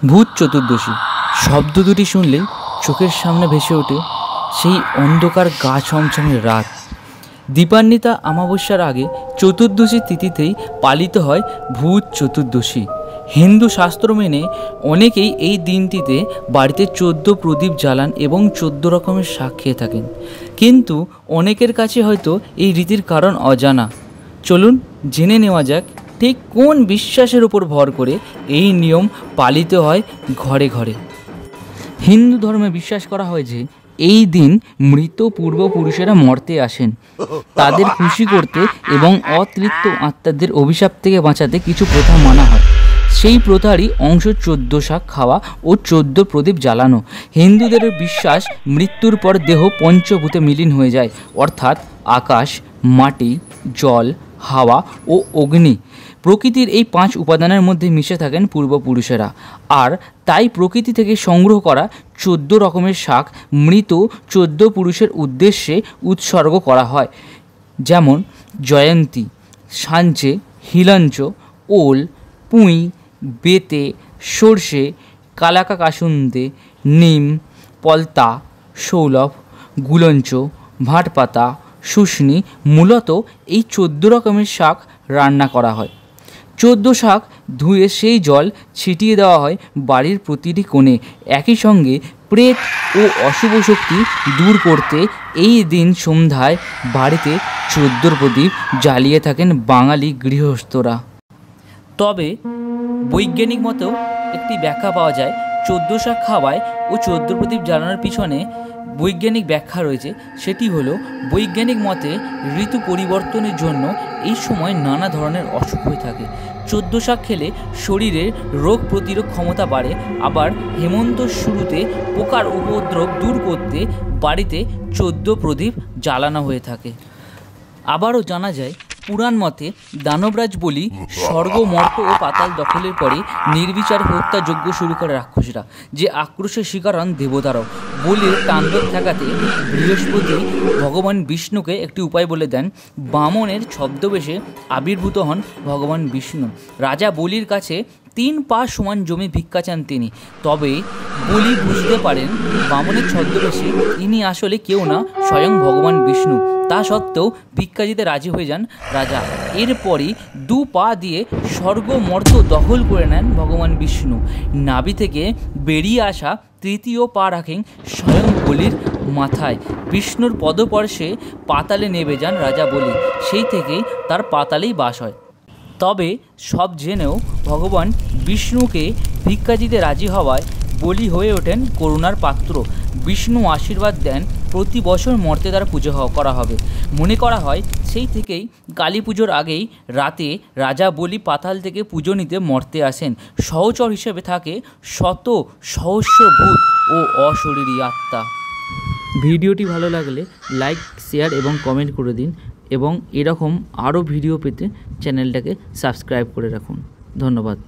ভূত চতুর্দশী শব্দ দুটি শুনলেই চোখের সামনে ভেসে ওঠে সেই অন্ধকার গা ছমছমে রাত। দীপান্বিতা অমাবস্যার আগে চতুর্দশী তিথিতেই পালিত হয় ভূত চতুর্দশী। হিন্দু শাস্ত্র মেনে অনেকেই এই দিনটিতে বাড়িতে 14 প্রদীপ জ্বালান এবং 14 রকমের শাক খেয়ে থাকেন, কিন্তু অনেকের কাছে হয়তো এই রীতির কারণ অজানা। চলুন জেনে নেওয়া যাক ঠিক কোন বিশ্বাসের উপর ভর করে এই নিয়ম পালিত হয় ঘরে ঘরে। হিন্দু ধর্মে বিশ্বাস করা হয় যে এই দিন মৃত পূর্বপুরুষেরা মর্তে আসেন, তাদের খুশি করতে এবং অতৃপ্ত আত্মাদের অভিশাপ থেকে বাঁচাতে কিছু প্রথা মানা হয়। সেই প্রথারই অংশ 14 শাক খাওয়া ও 14 প্রদীপ জ্বালানো। হিন্দুদের বিশ্বাস মৃত্যুর পর দেহ পঞ্চভূতে মিলিন হয়ে যায়, অর্থাৎ আকাশ, মাটি, জল, হাওয়া ও অগ্নি। প্রকৃতির এই 5 উপাদানের মধ্যে মিশে থাকেন পূর্বপুরুষেরা, আর তাই প্রকৃতি থেকে সংগ্রহ করা 14 রকমের শাক মৃত 14 পুরুষের উদ্দেশ্যে উৎসর্গ করা হয়, যেমন জয়ন্তী, সাঞ্চে, হিলাঞ্চ, ওল, পুঁই, বেতে, সর্ষে, কালাকা কাসুন্দে, নিম, পলতা, সৌলভ, গুলঞ্চ, ভাটপাতা, শুশনি। মূলত এই 14 রকমের শাক রান্না করা হয়। 14 শাক ধুয়ে সেই জল ছিটিয়ে দেওয়া হয় বাড়ির প্রতিটি কোণে। একই সঙ্গে প্রেত ও অশুভ শক্তি দূর করতে এই দিন সন্ধ্যায় বাড়িতে 14 প্রদীপ জ্বালিয়ে থাকেন বাঙালি গৃহস্থরা। তবে বৈজ্ঞানিক মতেও একটি ব্যাখ্যা পাওয়া যায়। 14 শাক খাওয়ায় ও 14 প্রদীপ জ্বালানোর পিছনে বৈজ্ঞানিক ব্যাখ্যা রয়েছে। সেটি হলো, বৈজ্ঞানিক মতে ঋতু পরিবর্তনের জন্য এই সময় নানা ধরনের অসুখ হয়ে থাকে। 14 শাক খেলে শরীরের রোগ প্রতিরোধ ক্ষমতা বাড়ে। আবার হেমন্ত শুরুতে পোকার উপদ্রব দূর করতে বাড়িতে 14 প্রদীপ জ্বালানো হয়ে থাকে। আবারও জানা যায়, পুরাণ মতে দানবরাজ বলি স্বর্গ, মর্ত ও পাতাল দখলের পরে নির্বিচার হত্যাযজ্ঞ শুরু করে রাক্ষসীরা, যে আক্রোশের শিকার হন দেবতারাও। বলির তাণ্ডব ঠেকাতে বৃহস্পতি ভগবান বিষ্ণুকে একটি উপায় বলে দেন। বামনের ছদ্মবেশে আবির্ভূত হন ভগবান বিষ্ণু। রাজা বলির কাছে 3 পা সমান জমি ভিক্ষা চান তিনি। তবে বলি বুঝতে পারেন বামনের ছদ্মবেশে ইনি আসলে কেউ না, স্বয়ং ভগবান বিষ্ণু। তা সত্ত্বেও ভিক্ষা দিতে রাজি হয়ে যান রাজা। এরপরই 2 পা দিয়ে স্বর্গ মর্ত দখল করে নেন ভগবান বিষ্ণু। নাভি থেকে বেরিয়ে আসা 3য় পা রাখেন স্বয়ং বলির মাথায়। বিষ্ণুর পদস্পর্শে পাতালে নেমে যান রাজা বলি। সেই থেকেই তার পাতালেই বাস হয়। তবে সব জেনেও ভগবান বিষ্ণুকে ভিক্ষা দিতে রাজি হওয়ায় বলি হয়ে ওঠেন করুণার পাত্র। বিষ্ণু আশীর্বাদ দেন প্রতি বছর মর্তে দ্বারা পুজো করা হবে। মনে করা হয় সেই থেকেই কালী পুজোর আগেই রাতে রাজা বলি পাতাল থেকে পুজো নিতে মর্তে আসেন। সহচর হিসেবে থাকে শত সহস্র ভূত ও অশরীরী আত্মা। ভিডিওটি ভালো লাগলে লাইক, শেয়ার এবং কমেন্ট করে দিন, এবং এরকম আরও ভিডিও পেতে চ্যানেলটাকে সাবস্ক্রাইব করে রাখুন। ধন্যবাদ।